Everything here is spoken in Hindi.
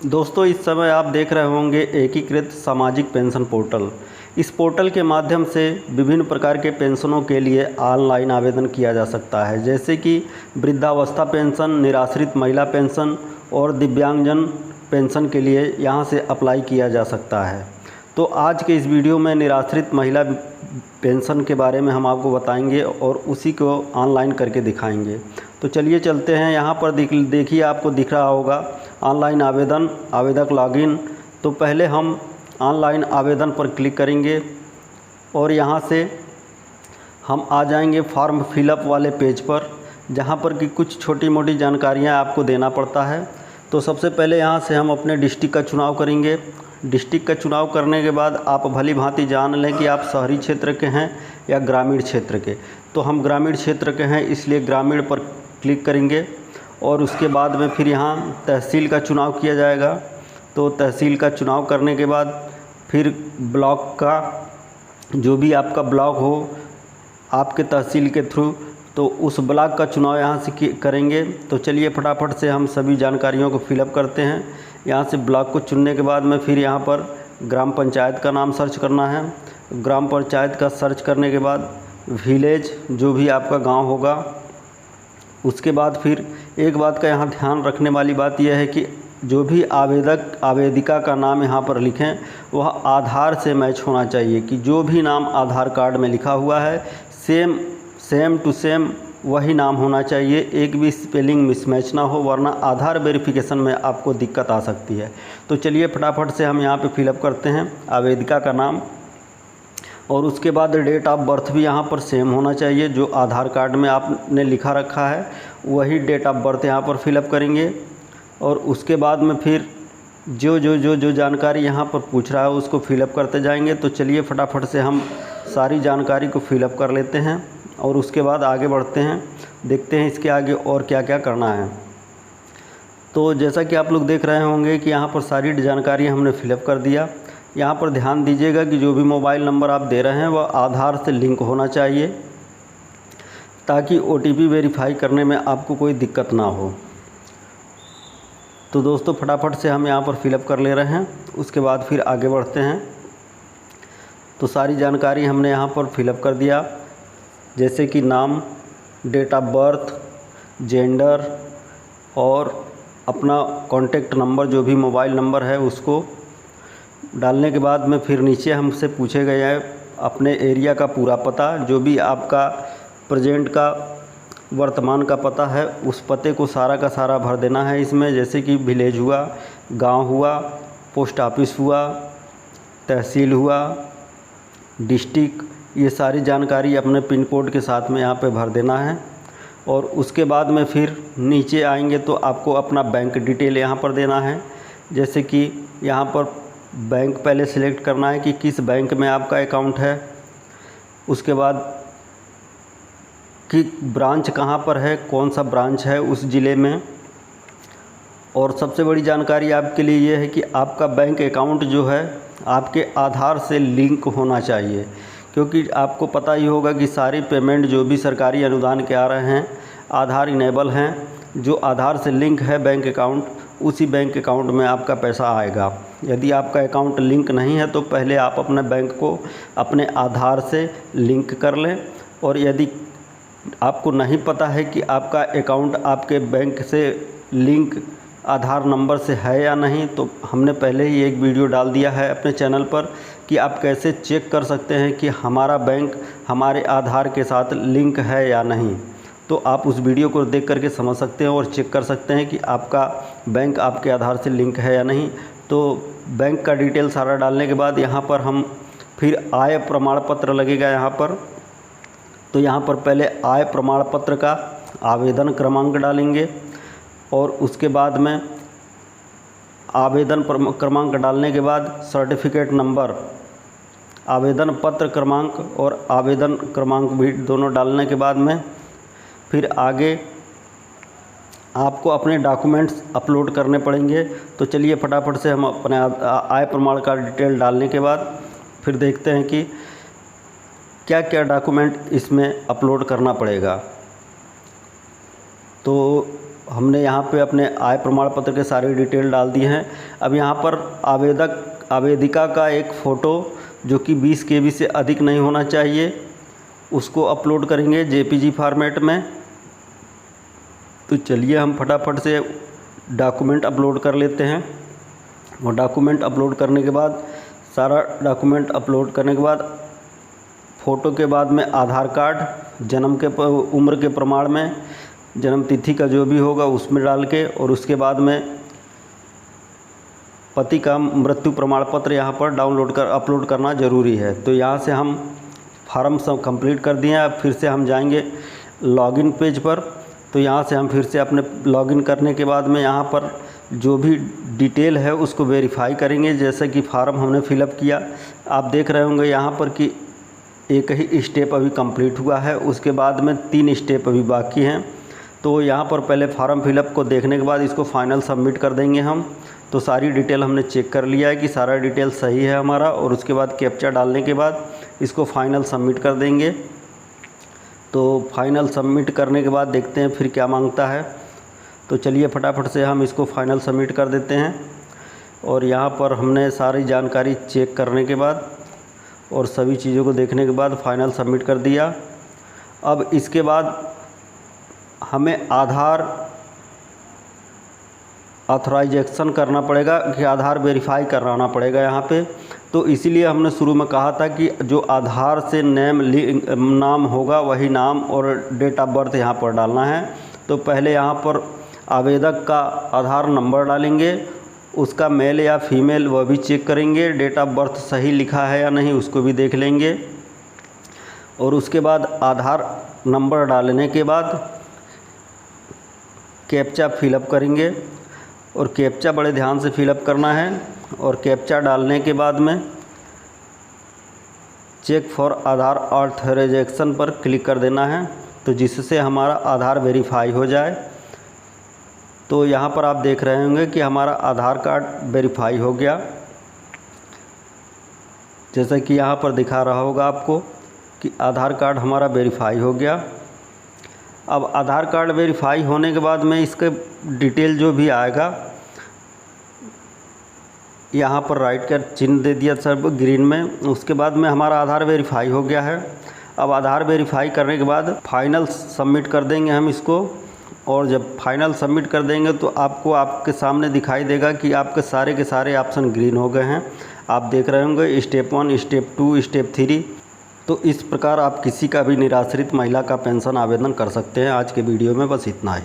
दोस्तों, इस समय आप देख रहे होंगे एकीकृत सामाजिक पेंशन पोर्टल। इस पोर्टल के माध्यम से विभिन्न प्रकार के पेंशनों के लिए ऑनलाइन आवेदन किया जा सकता है, जैसे कि वृद्धावस्था पेंशन, निराश्रित महिला पेंशन और दिव्यांगजन पेंशन के लिए यहां से अप्लाई किया जा सकता है। तो आज के इस वीडियो में निराश्रित महिला पेंशन के बारे में हम आपको बताएंगे और उसी को ऑनलाइन करके दिखाएंगे। तो चलिए चलते हैं। यहाँ पर देखिए, आपको दिख रहा होगा ऑनलाइन आवेदन, आवेदक लॉगिन। तो पहले हम ऑनलाइन आवेदन पर क्लिक करेंगे और यहाँ से हम आ जाएंगे फॉर्म फिलअप वाले पेज पर, जहाँ पर कि कुछ छोटी मोटी जानकारियाँ आपको देना पड़ता है। तो सबसे पहले यहाँ से हम अपने डिस्ट्रिक्ट का चुनाव करेंगे। डिस्ट्रिक्ट का चुनाव करने के बाद आप भली भांति जान लें कि आप शहरी क्षेत्र के हैं या ग्रामीण क्षेत्र के। तो हम ग्रामीण क्षेत्र के हैं, इसलिए ग्रामीण पर क्लिक करेंगे और उसके बाद में फिर यहाँ तहसील का चुनाव किया जाएगा। तो तहसील का चुनाव करने के बाद फिर ब्लॉक का, जो भी आपका ब्लॉक हो आपके तहसील के थ्रू, तो उस ब्लॉक का चुनाव यहाँ से करेंगे। तो चलिए फटाफट से हम सभी जानकारियों को फिलअप करते हैं। यहाँ से ब्लॉक को चुनने के बाद में फिर यहाँ पर ग्राम पंचायत का नाम सर्च करना है। ग्राम पंचायत का सर्च करने के बाद विलेज, जो भी आपका गांव होगा, उसके बाद फिर एक बात का यहाँ ध्यान रखने वाली बात यह है कि जो भी आवेदक आवेदिका का नाम यहाँ पर लिखें वह आधार से मैच होना चाहिए, कि जो भी नाम आधार कार्ड में लिखा हुआ है सेम टू सेम वही नाम होना चाहिए। एक भी स्पेलिंग मिसमैच ना हो, वरना आधार वेरिफिकेशन में आपको दिक्कत आ सकती है। तो चलिए फटाफट से हम यहाँ पे फिलअप करते हैं आवेदिका का नाम, और उसके बाद डेट ऑफ बर्थ भी यहाँ पर सेम होना चाहिए। जो आधार कार्ड में आपने लिखा रखा है वही डेट ऑफ बर्थ यहाँ पर फिलअप करेंगे। और उसके बाद में फिर जो जानकारी यहाँ पर पूछ रहा है उसको फिलअप करते जाएंगे। तो चलिए फटाफट से हम सारी जानकारी को फिलअप कर लेते हैं और उसके बाद आगे बढ़ते हैं, देखते हैं इसके आगे और क्या क्या करना है। तो जैसा कि आप लोग देख रहे होंगे कि यहाँ पर सारी जानकारी हमने फिलअप कर दिया। यहाँ पर ध्यान दीजिएगा कि जो भी मोबाइल नंबर आप दे रहे हैं वह आधार से लिंक होना चाहिए, ताकि OTP वेरीफाई करने में आपको कोई दिक्कत ना हो। तो दोस्तों फटाफट से हम यहाँ पर फिलअप कर ले रहे हैं, उसके बाद फिर आगे बढ़ते हैं। तो सारी जानकारी हमने यहाँ पर फिलअप कर दिया, जैसे कि नाम, डेट ऑफ बर्थ, जेंडर और अपना कॉन्टैक्ट नंबर, जो भी मोबाइल नंबर है उसको डालने के बाद में फिर नीचे हमसे पूछे गए हैं अपने एरिया का पूरा पता, जो भी आपका प्रेजेंट का वर्तमान का पता है उस पते को सारा का सारा भर देना है इसमें, जैसे कि विलेज हुआ, गांव हुआ, पोस्ट ऑफिस हुआ, तहसील हुआ, डिस्ट्रिक्ट, ये सारी जानकारी अपने पिन कोड के साथ में यहाँ पे भर देना है। और उसके बाद में फिर नीचे आएंगे तो आपको अपना बैंक डिटेल यहाँ पर देना है, जैसे कि यहाँ पर बैंक पहले सिलेक्ट करना है कि किस बैंक में आपका अकाउंट है, उसके बाद कि ब्रांच कहाँ पर है, कौन सा ब्रांच है उस ज़िले में। और सबसे बड़ी जानकारी आपके लिए ये है कि आपका बैंक अकाउंट जो है आपके आधार से लिंक होना चाहिए, क्योंकि आपको पता ही होगा कि सारी पेमेंट जो भी सरकारी अनुदान के आ रहे हैं आधार इनेबल हैं। जो आधार से लिंक है बैंक अकाउंट, उसी बैंक अकाउंट में आपका पैसा आएगा। यदि आपका अकाउंट लिंक नहीं है तो पहले आप अपने बैंक को अपने आधार से लिंक कर लें। और यदि आपको नहीं पता है कि आपका अकाउंट आपके बैंक से लिंक आधार नंबर से है या नहीं, तो हमने पहले ही एक वीडियो डाल दिया है अपने चैनल पर कि आप कैसे चेक कर सकते हैं कि हमारा बैंक हमारे आधार के साथ लिंक है या नहीं। तो आप उस वीडियो को देख करके समझ सकते हैं और चेक कर सकते हैं कि आपका बैंक आपके आधार से लिंक है या नहीं। तो बैंक का डिटेल सारा डालने के बाद यहाँ पर हम फिर आय प्रमाण पत्र लगेगा यहाँ पर। तो यहाँ पर पहले आय प्रमाण पत्र का आवेदन क्रमांक डालेंगे और उसके बाद में आवेदन क्रमांक डालने के बाद सर्टिफिकेट नंबर, आवेदन पत्र क्रमांक और आवेदन क्रमांक भी दोनों डालने के बाद में फिर आगे आपको अपने डॉक्यूमेंट्स अपलोड करने पड़ेंगे। तो चलिए फटाफट से हम अपने आय प्रमाण का डिटेल डालने के बाद फिर देखते हैं कि क्या क्या डॉक्यूमेंट इसमें अपलोड करना पड़ेगा। तो हमने यहाँ पे अपने आय प्रमाण पत्र के सारी डिटेल डाल दी हैं। अब यहाँ पर आवेदिका का एक फ़ोटो जो कि 20 KB से अधिक नहीं होना चाहिए, उसको अपलोड करेंगे JPG फॉर्मेट में। तो चलिए हम फटाफट से डॉक्यूमेंट अपलोड कर लेते हैं। और डॉक्यूमेंट अपलोड करने के बाद, सारा डॉक्यूमेंट अपलोड करने के बाद, फ़ोटो के बाद में आधार कार्ड, जन्म के उम्र के प्रमाण में जन्म तिथि का जो भी होगा उसमें डाल के, और उसके बाद में पति का मृत्यु प्रमाण पत्र यहाँ पर अपलोड करना ज़रूरी है। तो यहाँ से हम फार्म सब कंप्लीट कर दिए हैं। अब फिर से हम जाएंगे लॉगिन पेज पर। तो यहाँ से हम फिर से अपने लॉगिन करने के बाद में यहाँ पर जो भी डिटेल है उसको वेरीफाई करेंगे। जैसे कि फार्म हमने फिलअप किया, आप देख रहे होंगे यहाँ पर कि एक ही स्टेप अभी कंप्लीट हुआ है, उसके बाद में 3 स्टेप अभी बाकी हैं। तो यहाँ पर पहले फार्म फिलअप को देखने के बाद इसको फाइनल सबमिट कर देंगे हम। तो सारी डिटेल हमने चेक कर लिया है कि सारा डिटेल सही है हमारा, और उसके बाद कैप्चा डालने के बाद इसको फाइनल सबमिट कर देंगे। तो फाइनल सबमिट करने के बाद देखते हैं फिर क्या मांगता है। तो चलिए फटाफट से हम इसको फाइनल सबमिट कर देते हैं। और यहाँ पर हमने सारी जानकारी चेक करने के बाद और सभी चीज़ों को देखने के बाद फाइनल सबमिट कर दिया। अब इसके बाद हमें आधार ऑथराइजेशन करना पड़ेगा कि आधार वेरीफाई कराना पड़ेगा यहाँ पे। तो इसीलिए हमने शुरू में कहा था कि जो आधार से नाम होगा वही नाम और डेट ऑफ बर्थ यहाँ पर डालना है। तो पहले यहाँ पर आवेदक का आधार नंबर डालेंगे, उसका मेल या फीमेल वह भी चेक करेंगे, डेट ऑफ बर्थ सही लिखा है या नहीं उसको भी देख लेंगे। और उसके बाद आधार नंबर डालने के बाद कैप्चा फिलअप करेंगे, और कैप्चा बड़े ध्यान से फिलअप करना है। और कैप्चा डालने के बाद में चेक फॉर आधार ऑथराइजेशन पर क्लिक कर देना है, तो जिससे हमारा आधार वेरीफाई हो जाए। तो यहाँ पर आप देख रहे होंगे कि हमारा आधार कार्ड वेरीफाई हो गया, जैसा कि यहाँ पर दिखा रहा होगा आपको कि आधार कार्ड हमारा वेरीफाई हो गया। अब आधार कार्ड वेरीफाई होने के बाद में इसके डिटेल जो भी आएगा, यहाँ पर राइट का चिन्ह दे दिया सर ग्रीन में। उसके बाद में हमारा आधार वेरीफाई हो गया है। अब आधार वेरीफाई करने के बाद फाइनल सबमिट कर देंगे हम इसको। और जब फाइनल सबमिट कर देंगे तो आपको आपके सामने दिखाई देगा कि आपके सारे के सारे ऑप्शन ग्रीन हो गए हैं। आप देख रहे होंगे स्टेप 1, स्टेप 2, स्टेप 3। तो इस प्रकार आप किसी का भी निराश्रित महिला का पेंशन आवेदन कर सकते हैं। आज के वीडियो में बस इतना ही।